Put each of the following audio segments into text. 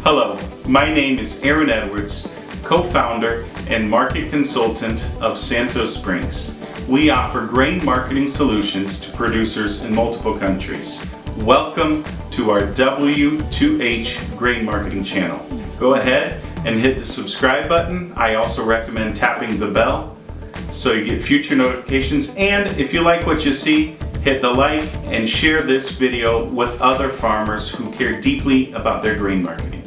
Hello, my name is Aaron Edwards, co-founder and market consultant of Santos Springs. We offer grain marketing solutions to producers in multiple countries. Welcome to our W2H grain marketing channel. Go ahead and hit the subscribe button. I also recommend tapping the bell so you get future notifications. And if you like what you see, hit the like and share this video with other farmers who care deeply about their grain marketing.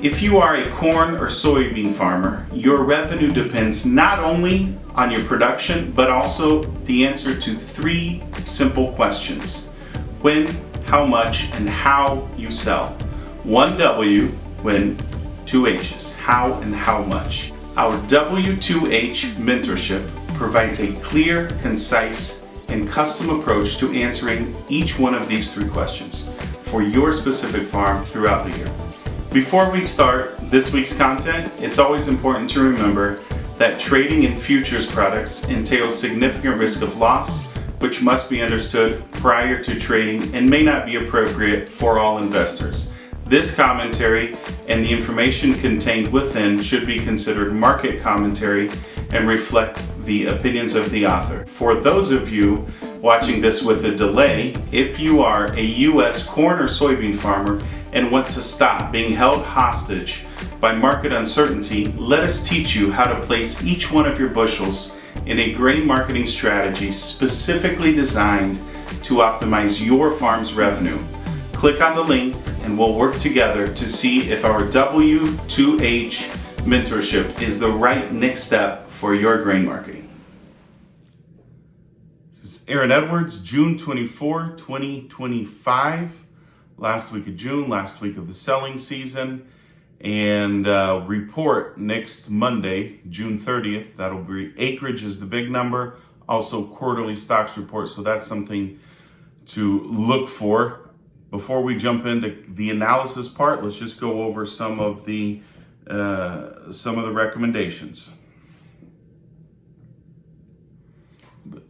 If you are a corn or soybean farmer, your revenue depends not only on your production, but also the answer to three simple questions: when, how much, and how you sell. One W, when, two H's, how and how much. Our W2H mentorship provides a clear, concise, and custom approach to answering each one of these three questions for your specific farm throughout the year. Before we start this week's content, it's always important to remember that trading in futures products entails significant risk of loss, which must be understood prior to trading and may not be appropriate for all investors. This commentary and the information contained within should be considered market commentary and reflect the opinions of the author. For those of you watching this with a delay, if you are a U.S. corn or soybean farmer and want to stop being held hostage by market uncertainty, let us teach you how to place each one of your bushels in a grain marketing strategy specifically designed to optimize your farm's revenue. Click on the link and we'll work together to see if our W2H mentorship is the right next step for your grain marketing. This is Aaron Edwards, June 24, 2025. Last week of June, last week of the selling season, and report next Monday, June 30th. That'll be acreage is the big number, also quarterly stocks report, so that's something to look for. Before we jump into the analysis part, let's just go over some of the recommendations.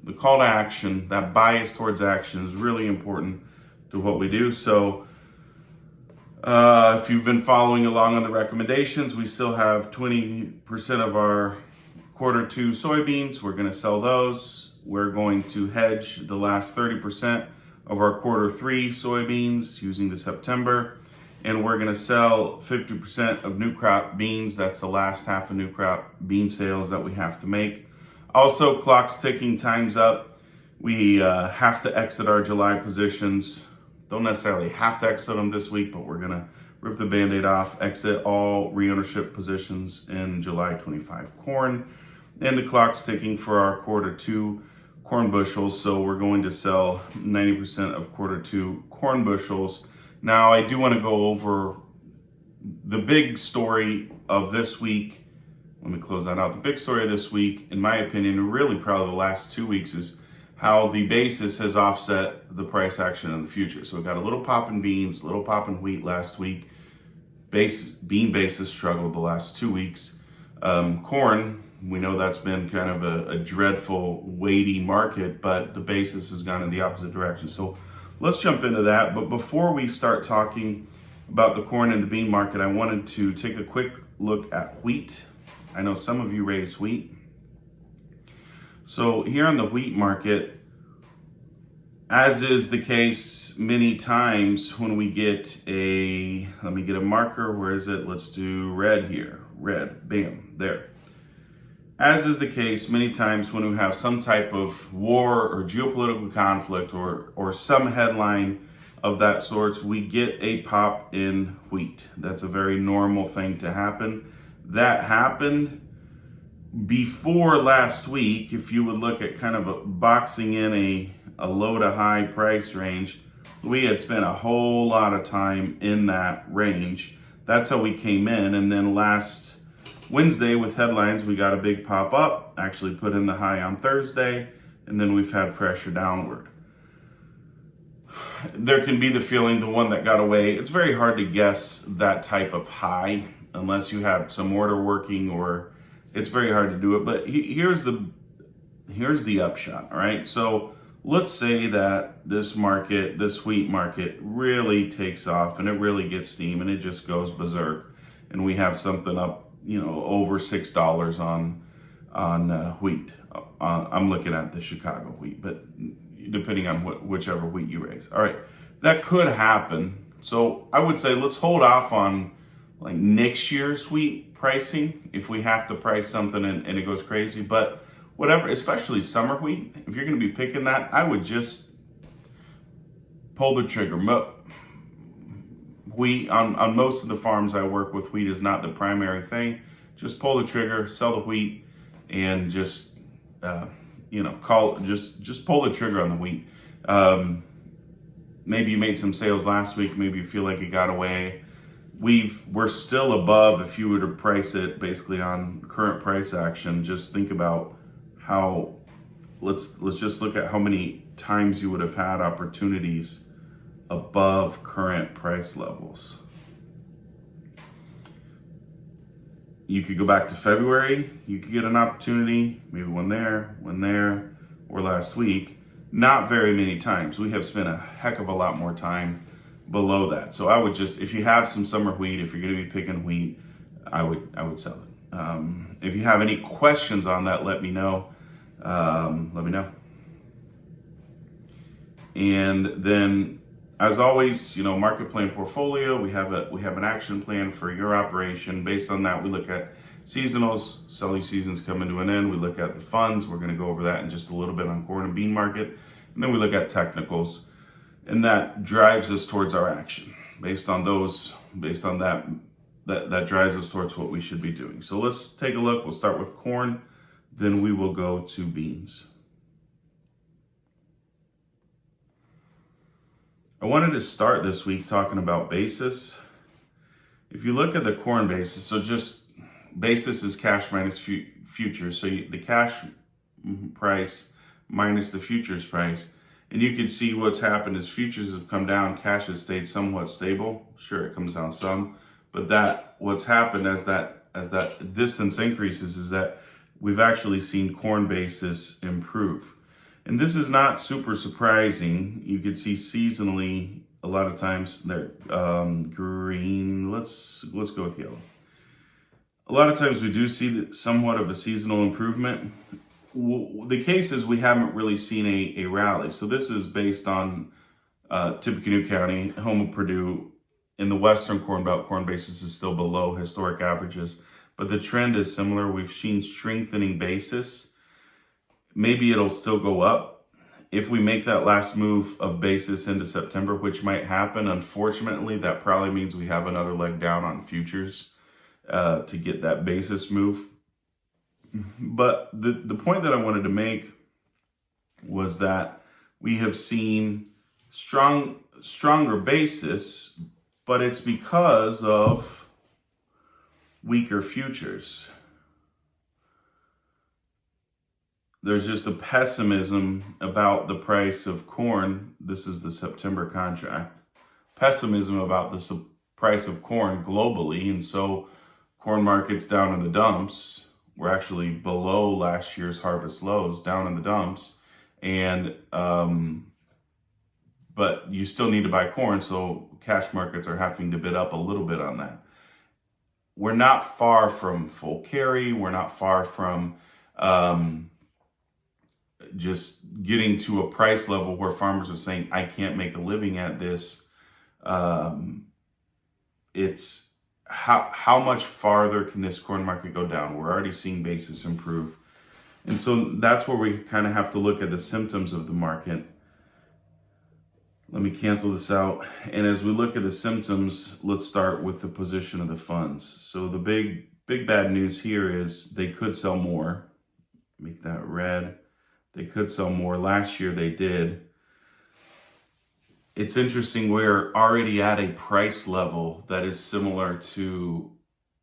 The call to action, that bias towards action, is really important to what we do. So if you've been following along on the recommendations, we still have 20% of our quarter two soybeans. We're going to sell those. We're going to hedge the last 30% of our quarter three soybeans using the September, and we're going to sell 50% of new crop beans. That's the last half of new crop bean sales that we have to make. Also, clock's ticking, time's up. We have to exit our July positions. Don't necessarily have to exit them this week, but we're going to rip the Band-Aid off, exit all re-ownership positions in July 25 corn. And the clock's ticking for our quarter two corn bushels, so we're going to sell 90% of quarter two corn bushels. Now, I do want to go over the big story of this week. Let me close that out. The big story of this week, in my opinion, and really probably the last 2 weeks, is how the basis has offset the price action in the future. So we've got a little pop in beans, a little pop in wheat last week. Bean basis struggled the last 2 weeks. Corn, we know that's been kind of a dreadful, weighty market, but the basis has gone in the opposite direction. So let's jump into that. But before we start talking about the corn and the bean market, I wanted to take a quick look at wheat. I know some of you raise wheat. So here on the wheat market, as is the case many times when we get let me get a marker, where is it? Let's do red here, red, bam, there. As is the case many times when we have some type of war or geopolitical conflict or some headline of that sort, we get a pop in wheat. That's a very normal thing to happen. That happened before last week. If you would look at kind of boxing in a low to high price range, we had spent a whole lot of time in that range. That's how we came in. And then last Wednesday with headlines, we got a big pop up, actually put in the high on Thursday, and then we've had pressure downward. There can be the feeling, the one that got away, it's very hard to guess that type of high unless you have some order working, or it's very hard to do it. But here's the upshot, all right? So let's say that this market, this wheat market, really takes off and it really gets steam and it just goes berserk. and we have something up, over $6 on wheat. I'm looking at the Chicago wheat, but depending on whichever wheat you raise. All right, that could happen. So I would say let's hold off on like next year's wheat pricing if we have to price something and it goes crazy. But whatever, especially summer wheat, if you're going to be picking that, I would just pull the trigger. Wheat on most of the farms I work with, wheat is not the primary thing. Just pull the trigger, sell the wheat, and just just pull the trigger on the wheat. Maybe you made some sales last week. Maybe you feel like it got away. We're still above. If you were to price it basically on current price action, just think about how. Let's just look at how many times you would have had opportunities above current price levels. You could go back to February, you could get an opportunity, maybe one there, or last week. Not very many times. We have spent a heck of a lot more time below that. So I would just, if you have some summer wheat, if you're going to be picking wheat, I would sell it. If you have any questions on that, let me know. And then, as always, market plan portfolio. We have an action plan for your operation. Based on that, we look at seasonals. Selling seasons coming to an end. We look at the funds. We're going to go over that in just a little bit on corn and bean market, and then we look at technicals, and that drives us towards our action. Based on that drives us towards what we should be doing. So let's take a look. We'll start with corn, then we will go to beans. I wanted to start this week talking about basis. If you look at the corn basis, so just basis is cash minus futures. So the cash price minus the futures price. And you can see what's happened is futures have come down, cash has stayed somewhat stable. Sure, it comes down some, but what's happened as that distance increases is that we've actually seen corn basis improve. And this is not super surprising. You can see seasonally, a lot of times they're green. Let's go with yellow. A lot of times we do see somewhat of a seasonal improvement. The case is we haven't really seen a rally. So this is based on Tippecanoe County, home of Purdue. In the Western Corn Belt, corn basis is still below historic averages, but the trend is similar. We've seen strengthening basis. Maybe it'll still go up. If we make that last move of basis into September, which might happen, unfortunately, that probably means we have another leg down on futures to get that basis move. But the point that I wanted to make was that we have seen stronger basis, but it's because of weaker futures. There's just a pessimism about the price of corn. This is the September contract. Pessimism about the price of corn globally. And so corn markets down in the dumps. We're actually below last year's harvest lows, down in the dumps. And, but you still need to buy corn. So cash markets are having to bid up a little bit on that. We're not far from full carry. We're not far from, just getting to a price level where farmers are saying, I can't make a living at this. It's how much farther can this corn market go down? We're already seeing basis improve. And so that's where we kind of have to look at the symptoms of the market. Let me cancel this out. And as we look at the symptoms, let's start with the position of the funds. So the big bad news here is they could sell more. Make that red. They could sell more. Last year they did. It's interesting, we're already at a price level that is similar to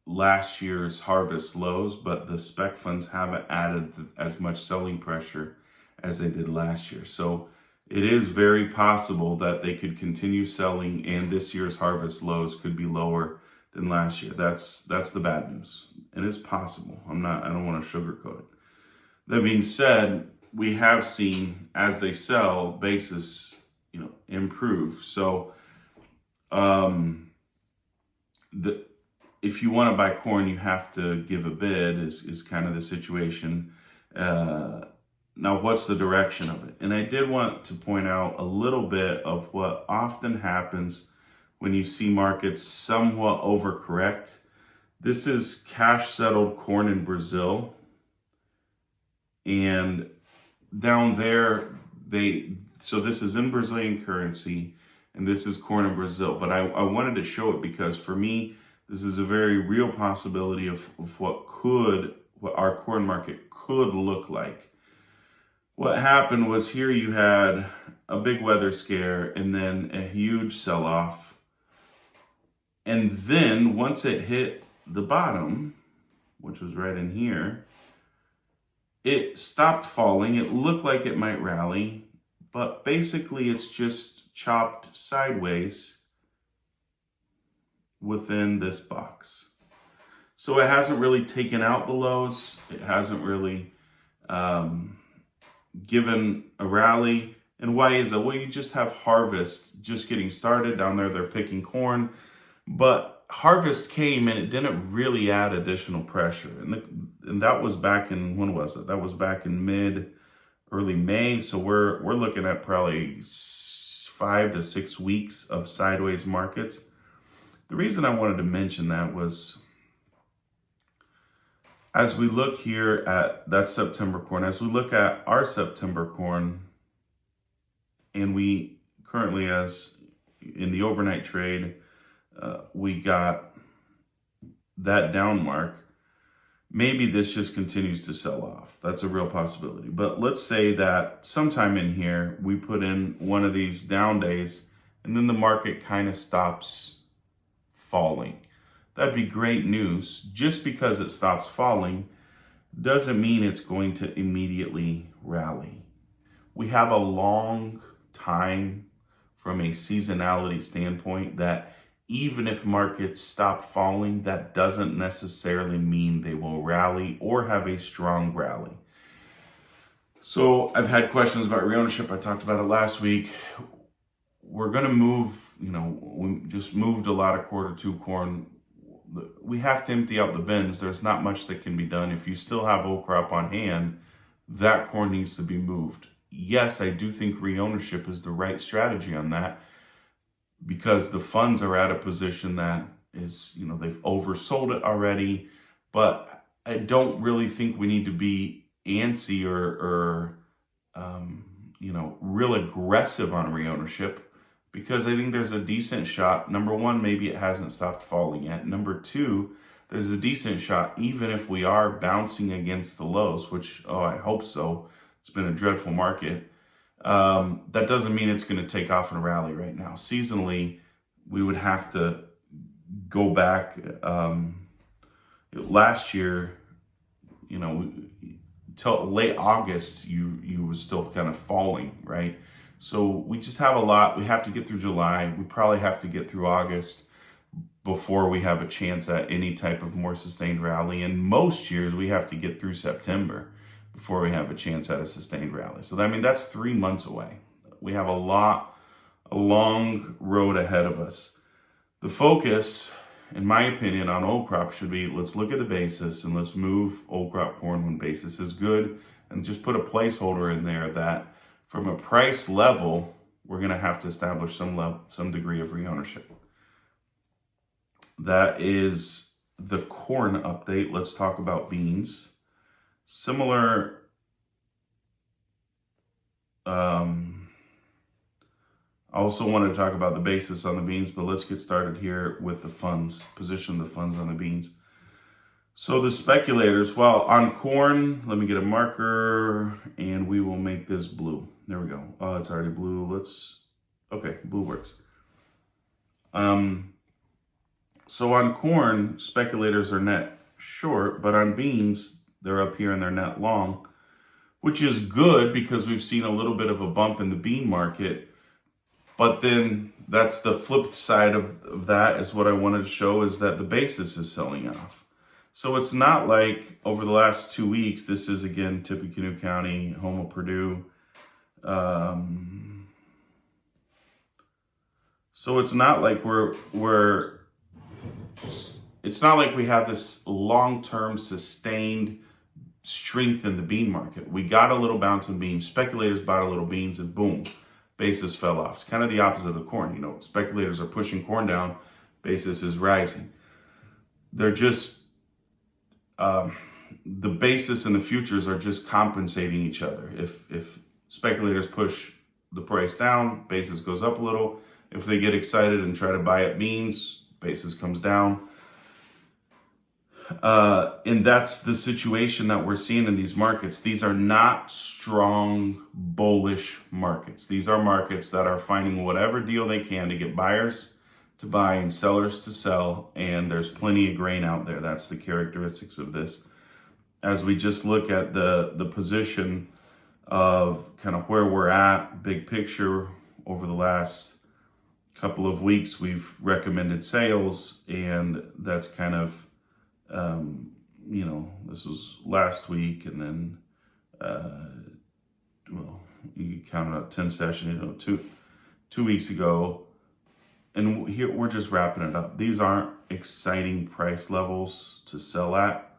last year's harvest lows, but the spec funds haven't added as much selling pressure as they did last year. So it is very possible that they could continue selling and this year's harvest lows could be lower than last year. That's the bad news. And it's possible. I don't want to sugarcoat it. That being said, we have seen as they sell basis, improve. So, if you want to buy corn, you have to give a bid is kind of the situation. Now, what's the direction of it? And I did want to point out a little bit of what often happens when you see markets somewhat overcorrect. This is cash settled corn in Brazil. And down there, so this is in Brazilian currency, and this is corn in Brazil. But I wanted to show it because for me, this is a very real possibility of what our corn market could look like. What happened was here you had a big weather scare and then a huge sell-off. And then once it hit the bottom, which was right in here, it stopped falling. It looked like it might rally, but basically it's just chopped sideways within this box. So it hasn't really taken out the lows. It hasn't really given a rally. And why is that? Well, you just have harvest just getting started down there. They're picking corn, but harvest came and it didn't really add additional pressure. And that was back in, when was it? That was back in early May. So we're looking at probably 5 to 6 weeks of sideways markets. The reason I wanted to mention that was, as we look here at that September corn, as we look at our September corn, and we currently, as in the overnight trade, we got that down mark. Maybe this just continues to sell off. That's a real possibility. But let's say that sometime in here, we put in one of these down days, and then the market kind of stops falling. That'd be great news. Just because it stops falling doesn't mean it's going to immediately rally. We have a long time from a seasonality standpoint that even if markets stop falling, that doesn't necessarily mean they will rally or have a strong rally. So I've had questions about reownership. I talked about it last week. We're going to move, we just moved a lot of Q2 corn. We have to empty out the bins. There's not much that can be done. If you still have old crop on hand, that corn needs to be moved. Yes, I do think reownership is the right strategy on that because the funds are at a position that is, they've oversold it already. But I don't really think we need to be antsy or real aggressive on reownership, because I think there's a decent shot. Number one, maybe it hasn't stopped falling yet. Number two, there's a decent shot, even if we are bouncing against the lows, which, I hope so. It's been a dreadful market. That doesn't mean it's going to take off in a rally right now. Seasonally, we would have to go back. Last year, till late August, you was still kind of falling, right? So we just have a lot. We have to get through July. We probably have to get through August before we have a chance at any type of more sustained rally. And most years we have to get through September before we have a chance at a sustained rally. So that's 3 months away. We have a long road ahead of us. The focus, in my opinion, on old crop should be, let's look at the basis and let's move old crop corn when basis is good, and just put a placeholder in there that from a price level, we're going to have to establish some degree of reownership. That is the corn update. Let's talk about beans. Similar, I also wanted to talk about the basis on the beans, but let's get started here with the funds, position the funds on the beans. So the speculators, well, on corn, let me get a marker and we will make this blue. There we go. Oh, it's already blue. Okay, blue works. So on corn, speculators are net short, but on beans, they're up here and they're net long, which is good because we've seen a little bit of a bump in the bean market. But then that's the flip side of that, is what I wanted to show, is that the basis is selling off. So it's not like over the last 2 weeks, this is again Tippecanoe County, Houma, Purdue. So it's not like we're it's not like we have this long-term sustained strength in the bean market. We got a little bounce in beans. Speculators bought a little beans and boom, basis fell off. It's kind of the opposite of the corn. You know, speculators are pushing corn down, basis is rising. They're just, the basis and the futures are just compensating each other. If speculators push the price down, basis goes up a little. If they get excited and try to buy up beans, basis comes down. And that's the situation that we're seeing in these markets. These are not strong, bullish markets. These are markets that are finding whatever deal they can to get buyers to buy and sellers to sell. And there's plenty of grain out there. That's the characteristics of this. As we just look at the position of kind of where we're at, big picture, over the last couple of weeks, we've recommended sales, and that's kind of, you know, this was last week, and then, well, you count out 10 sessions, you know, two weeks ago, and here we're just wrapping it up. These aren't exciting price levels to sell at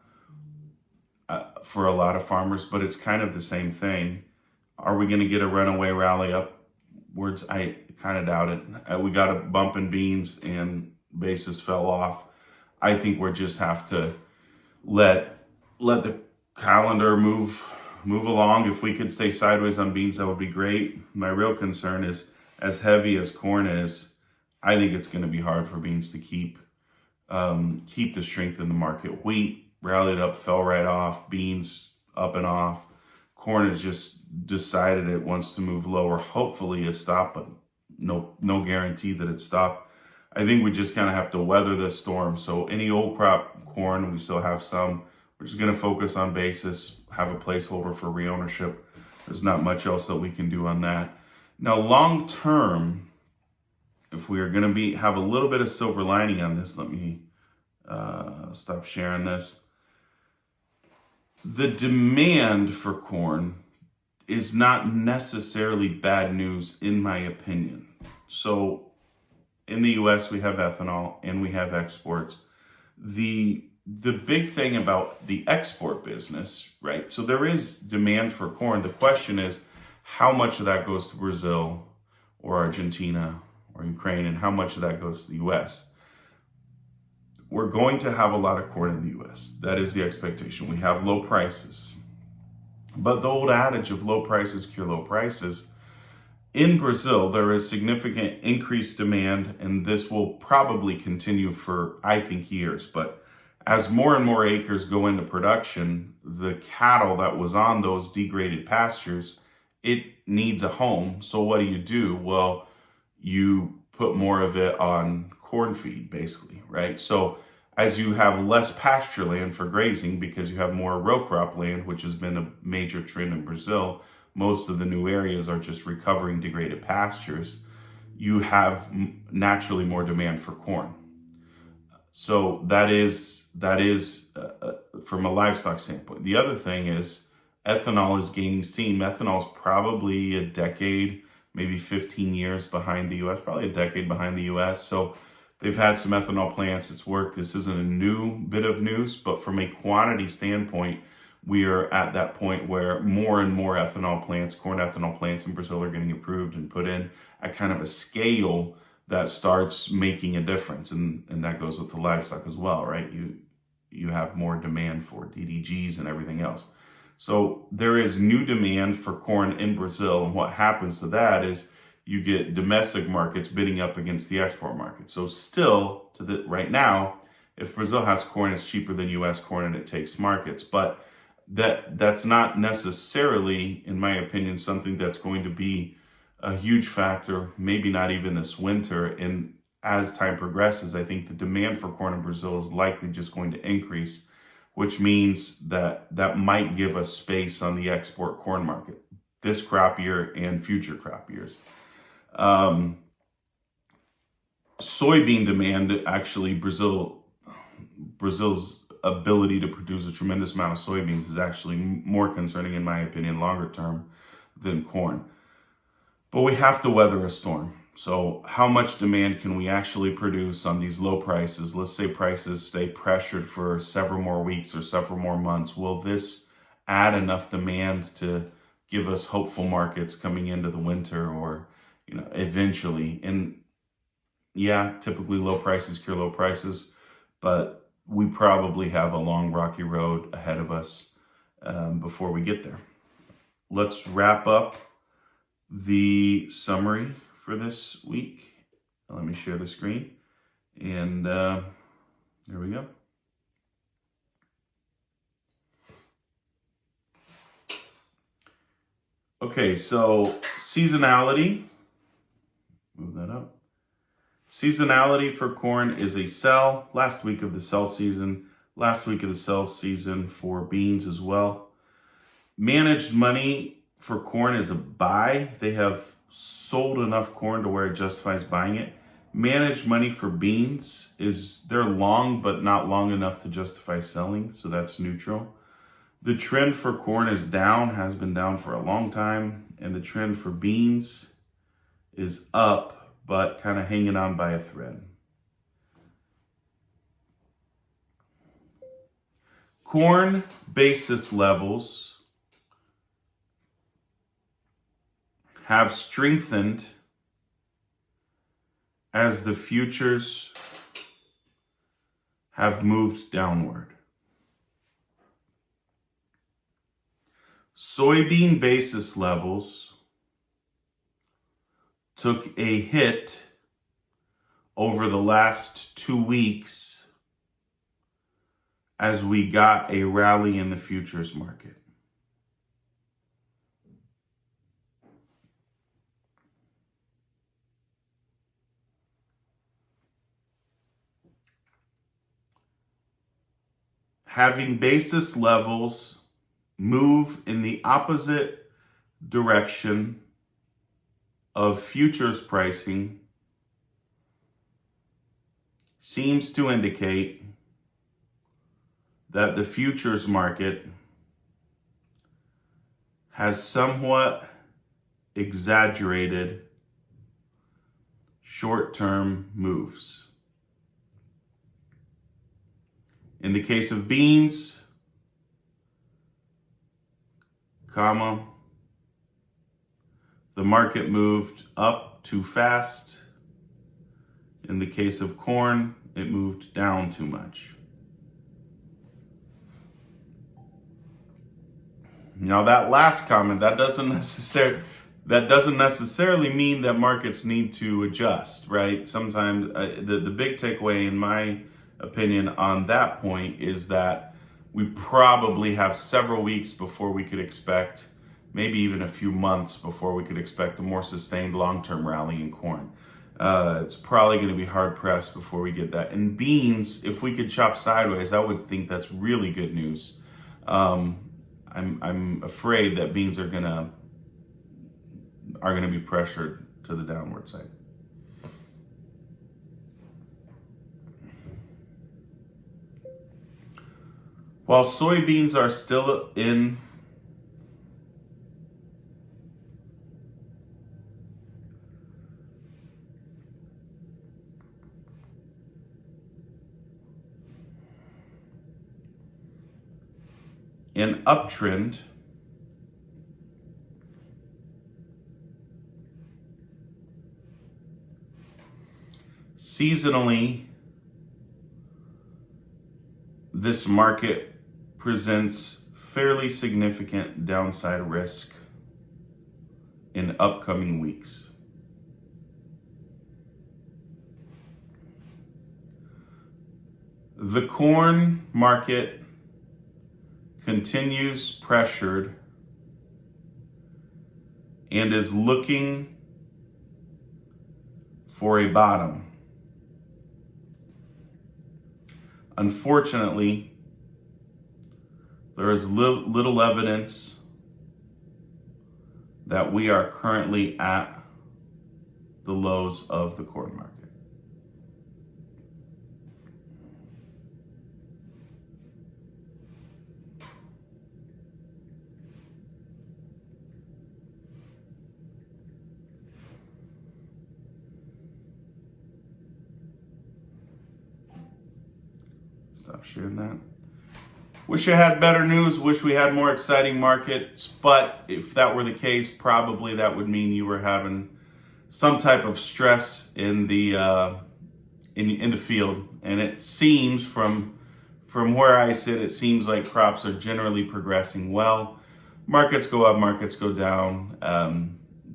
for a lot of farmers, but it's kind of the same thing. Are we going to get a runaway rally upwards? I kind of doubt it. We got a bump in beans and basis fell off. I think we just have to let the calendar move along. If we could stay sideways on beans, that would be great. My real concern is, as heavy as corn is, I think it's going to be hard for beans to keep the strength in the market. Wheat rallied up, fell right off. Beans up and off. Corn has just decided it wants to move lower. Hopefully it stopped, but no guarantee that it stopped. I think we just kind of have to weather the storm. So any old crop corn, we still have some. We're just going to focus on basis, have a placeholder for reownership. There's not much else that we can do on that. Now, long term, if we are going to have a little bit of silver lining on this, let me stop sharing this. The demand for corn is not necessarily bad news, in my opinion. So in the US, we have ethanol and we have exports. The big thing about the export business, right? So there is demand for corn. The question is, how much of that goes to Brazil or Argentina or Ukraine, and how much of that goes to the US? We're going to have a lot of corn in the US. That is the expectation. We have low prices. But the old adage of low prices cure low prices, in Brazil, there is significant increased demand, and this will probably continue for, I think, years. But as more and more acres go into production, the cattle that was on those degraded pastures, it needs a home. So what do? Well, you put more of it on corn feed, basically, right? So as you have less pasture land for grazing because you have more row crop land, which has been a major trend in Brazil, most of the new areas are just recovering degraded pastures, you have naturally more demand for corn. So that is from a livestock standpoint. The other thing is ethanol is gaining steam. Ethanol is probably a decade, maybe 15 years behind the US, probably a decade behind the US. So they've had some ethanol plants. It's worked. This isn't a new bit of news, but from a quantity standpoint, we are at that point where more and more ethanol plants, corn ethanol plants in Brazil are getting approved and put in at kind of a scale that starts making a difference. And that goes with the livestock as well, right? You have more demand for DDGs and everything else. So there is new demand for corn in Brazil. And what happens to that is you get domestic markets bidding up against the export market. So still, right now, if Brazil has corn, it's cheaper than US corn and it takes markets. But that's not necessarily, in my opinion, something that's going to be a huge factor, maybe not even this winter. And as time progresses, I think the demand for corn in Brazil is likely just going to increase, which means that might give us space on the export corn market this crop year and future crop years. Soybean demand, actually, Brazil's ability to produce a tremendous amount of soybeans is actually more concerning, in my opinion, longer term than corn. But we have to weather a storm. So how much demand can we actually produce on these low prices? Let's say prices stay pressured for several more weeks or several more months. Will this add enough demand to give us hopeful markets coming into the winter or, eventually? And yeah, typically low prices cure low prices, but we probably have a long rocky road ahead of us before we get there. Let's wrap up the summary for this week. Let me share the screen, and there we go. Okay, so seasonality, move that up. Seasonality for corn is a sell, last week of the sell season, last week of the sell season for beans as well. Managed money for corn is a buy. They have sold enough corn to where it justifies buying it. Managed money for beans they're long, but not long enough to justify selling, so that's neutral. The trend for corn is down, has been down for a long time, and the trend for beans is up, but kind of hanging on by a thread. Corn basis levels have strengthened as the futures have moved downward. Soybean basis levels took a hit over the last 2 weeks as we got a rally in the futures market. Having basis levels move in the opposite direction of futures pricing seems to indicate that the futures market has somewhat exaggerated short-term moves. In the case of beans, the market moved up too fast. In the case of corn, it moved down too much. Now that last comment, that doesn't necessarily mean that markets need to adjust, right? Sometimes the big takeaway in my opinion on that point is that we probably have several weeks before we could expect, maybe even a few months before we could expect a more sustained long-term rally in corn. It's probably going to be hard pressed before we get that. In beans, if we could chop sideways, I would think that's really good news. I'm afraid that beans are gonna be pressured to the downward side. While soybeans are still in an uptrend, seasonally, this market presents fairly significant downside risk in upcoming weeks. The corn market continues pressured and is looking for a bottom. Unfortunately, there is little evidence that we are currently at the lows of the corn market. Stop sharing that. Wish I had better news. Wish we had more exciting markets. But if that were the case, probably that would mean you were having some type of stress in the in the field. And it seems from where I sit, it seems like crops are generally progressing well. Markets go up, markets go down.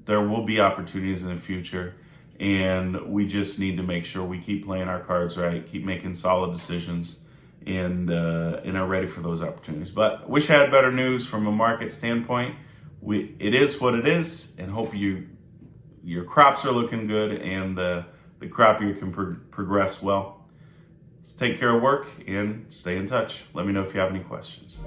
There will be opportunities in the future, and we just need to make sure we keep playing our cards right, keep making solid decisions, and are ready for those opportunities. But wish I had better news from a market standpoint. It is what it is, and hope your crops are looking good and the crop year can progress well. Let's take care of work and stay in touch. Let me know if you have any questions.